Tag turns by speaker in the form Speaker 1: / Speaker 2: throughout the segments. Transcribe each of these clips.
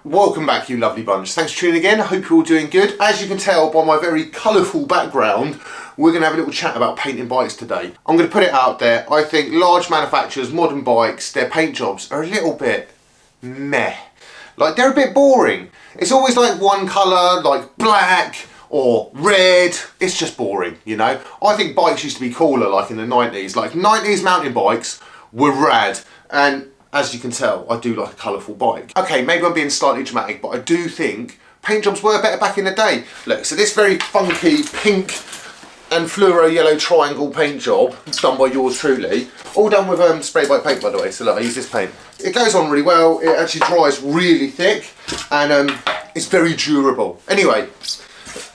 Speaker 1: Welcome back, you lovely bunch. Thanks for tuning again. I hope you're all doing good. As you can tell by my very colourful background, we're going to have a little chat about painting bikes today. I'm going to put it out there. I think large manufacturers, modern bikes, their paint jobs are a little bit meh. Like, they're a bit boring. It's always like one colour, like black or red. It's just boring, you know. I think bikes used to be cooler, like in the 90s. Like 90s mountain bikes were rad, and as you can tell, I do like a colourful bike. Okay, maybe I'm being slightly dramatic, but I do think paint jobs were better back in the day. Look, so this very funky pink and fluoro yellow triangle paint job, done by yours truly, all done with spray bike paint, by the way, so look, I use this paint. It goes on really well, it actually dries really thick, and it's very durable. Anyway,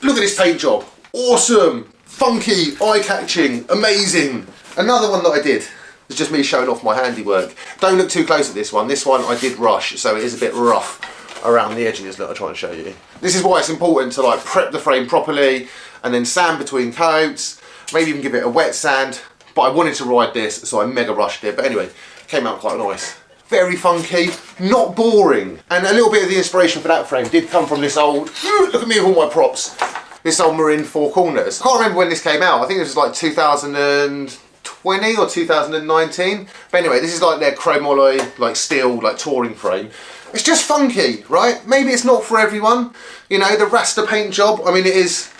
Speaker 1: look at this paint job. Awesome, funky, eye-catching, amazing. Another one that I did. It's just me showing off my handiwork. Don't look too close at this one. This one I did rush, so it is a bit rough around the edges that I try and show you. This is why it's important to like prep the frame properly and then sand between coats, maybe even give it a wet sand. But I wanted to ride this, so I mega rushed it. But anyway, it came out quite nice. Very funky, not boring. And a little bit of the inspiration for that frame did come from this old, look at me with all my props, this old Marin four corners. I can't remember when this came out. I think it was like 2020 or 2019. But anyway, this is like their chrome alloy, like steel, like touring frame. It's just funky, right? Maybe it's not for everyone. You know, the Rasta paint job, I mean, it is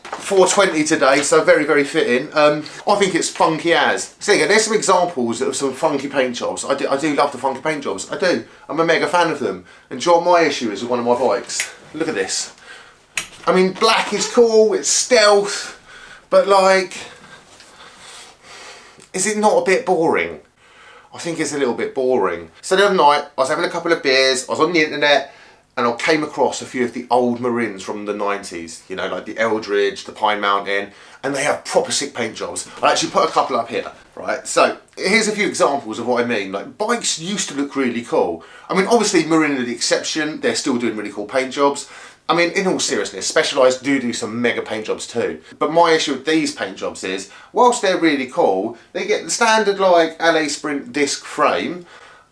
Speaker 1: 420 today, so very, very fitting. I think it's funky as. So again, there's some examples of some funky paint jobs. I do love the funky paint jobs. I do. I'm a mega fan of them. And do you know what my issue is with one of my bikes? Look at this. I mean, black is cool, it's stealth, but like, is it not a bit boring? I think it's a little bit boring. So the other night, I was having a couple of beers, I was on the internet, and I came across a few of the old Marins from the 90s, you know, like the Eldridge, the Pine Mountain, and they have proper sick paint jobs. I actually put a couple up here, right? So here's a few examples of what I mean. Like, bikes used to look really cool. I mean, obviously Marin are the exception, they're still doing really cool paint jobs. I mean, in all seriousness, Specialized do some mega paint jobs too. But my issue with these paint jobs is, whilst they're really cool, they get the standard like LA Sprint disc frame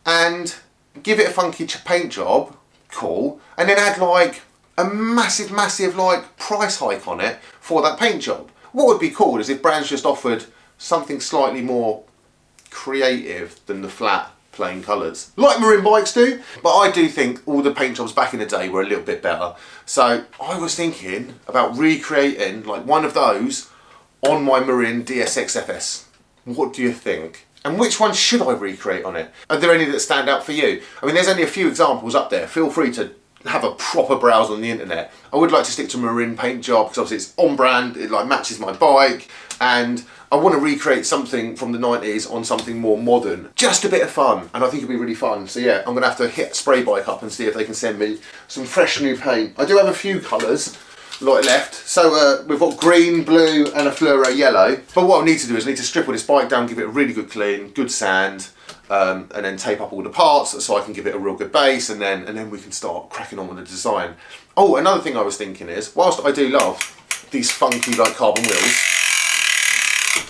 Speaker 1: and give it a funky paint job, cool, and then add like a massive like price hike on it for that paint job. What would be cool is if brands just offered something slightly more creative than the flat plain colours, like Marin bikes do. But I do think all the paint jobs back in the day were a little bit better. So I was thinking about recreating like one of those on my Marin DSX FS. What do you think? And which one should I recreate on it? Are there any that stand out for you? I mean, there's only a few examples up there. Feel free to have a proper browse on the internet. I would like to stick to Marin paint job because obviously it's on brand, it like matches my bike, and I want to recreate something from the 90s on something more modern. Just a bit of fun, and I think it'd be really fun. So yeah, I'm going to have to hit Spray Bike up and see if they can send me some fresh new paint. I do have a few colours like left. So we've got green, blue and a fluoro yellow. But what I need to do is I need to strip all this bike down, give it a really good clean, good sand, and then tape up all the parts so I can give it a real good base, and then we can start cracking on with the design. Oh, another thing I was thinking is, whilst I do love these funky like carbon wheels,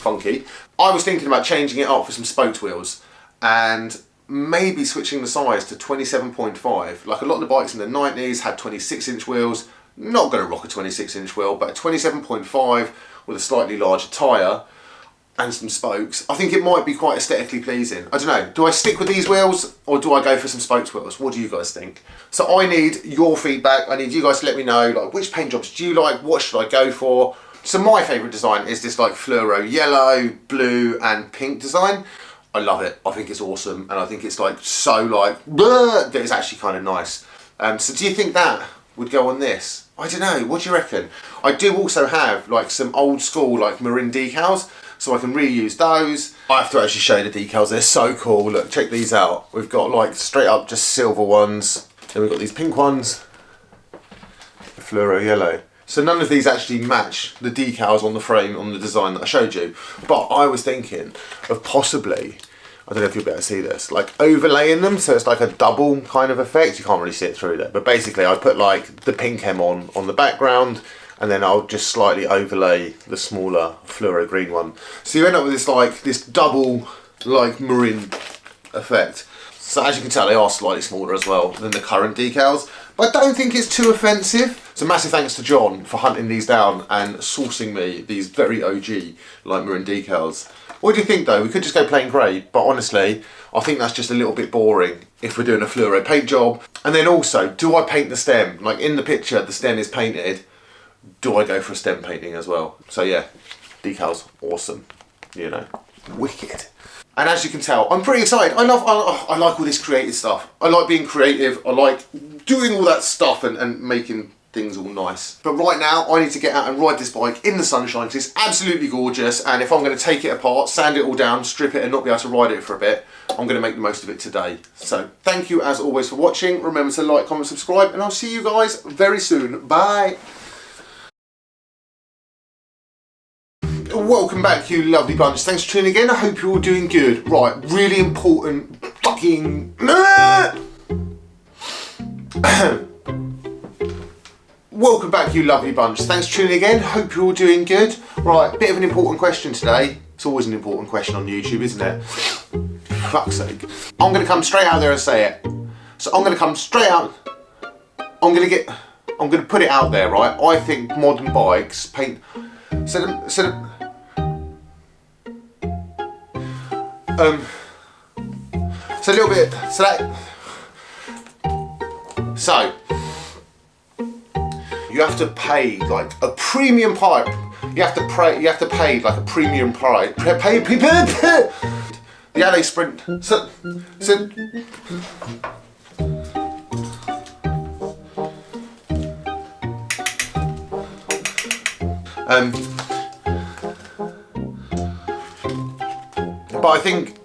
Speaker 1: I was thinking about changing it up for some spoked wheels and maybe switching the size to 27.5. Like a lot of the bikes in the 90s had 26-inch wheels. Not going to rock a 26-inch wheel, but a 27.5 with a slightly larger tyre and some spokes. I think it might be quite aesthetically pleasing. I don't know, do I stick with these wheels or do I go for some spoked wheels? What do you guys think? So I need your feedback. I need you guys to let me know, like, which paint jobs do you like? What should I go for? So my favourite design is this like fluoro yellow, blue and pink design. I love it. I think it's awesome, and I think it's like so like that it's actually kind of nice. So do you think that would go on this? I don't know. What do you reckon? I do also have like some old school like Marin decals, so I can reuse those. I have to actually show you the decals. They're so cool. Look, check these out. We've got like straight up just silver ones. Then we've got these pink ones, the fluoro yellow. So none of these actually match the decals on the frame on the design that I showed you. But I was thinking of possibly, I don't know if you'll be able to see this, like overlaying them so it's like a double kind of effect. You can't really see it through there. But basically I put like the pink M on the background, and then I'll just slightly overlay the smaller fluoro green one. So you end up with this like this double like Marin effect. So as you can tell, they are slightly smaller as well than the current decals. but I don't think it's too offensive. So massive thanks to John for hunting these down and sourcing me these very OG like Marin decals. What do you think though? We could just go plain grey, but honestly, I think that's just a little bit boring if we're doing a fluoro paint job. And then also, do I paint the stem? Like in the picture, the stem is painted. Do I go for a stem painting as well? So yeah, decals, awesome, you know, wicked. And as you can tell, I'm pretty excited. I like all this creative stuff. I like being creative. I like doing all that stuff and making things all nice. But right now, I need to get out and ride this bike in the sunshine because it's absolutely gorgeous. And if I'm going to take it apart, sand it all down, strip it and not be able to ride it for a bit, I'm going to make the most of it today. So thank you as always for watching. Remember to like, comment, subscribe, and I'll see you guys very soon. Bye. Welcome back, you lovely bunch. Thanks for tuning in. I hope you're all doing good. Right, really important fucking... Welcome back, you lovely bunch. Thanks for tuning in. Hope you're all doing good. Right, bit of an important question today. It's always an important question on YouTube, isn't it? For fuck's sake. I'm going to come straight out there and say it. So I'm going to come straight out. I'm going to put it out there, right? I think modern bikes paint... So a little bit, so you have to pay like a premium pipe. You have to pay like a premium price. Pay people. The LA Sprint. So but I think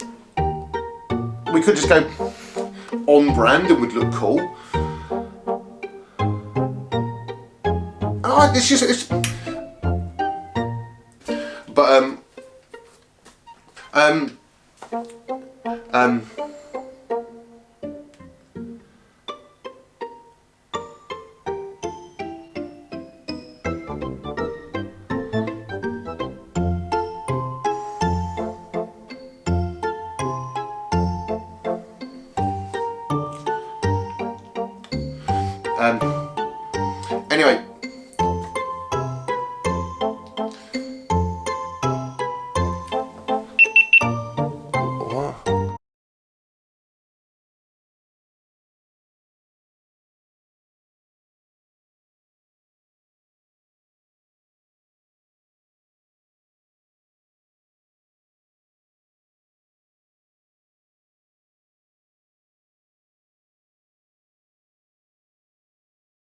Speaker 1: we could just go on brand and would look cool. Oh, it's but anyway.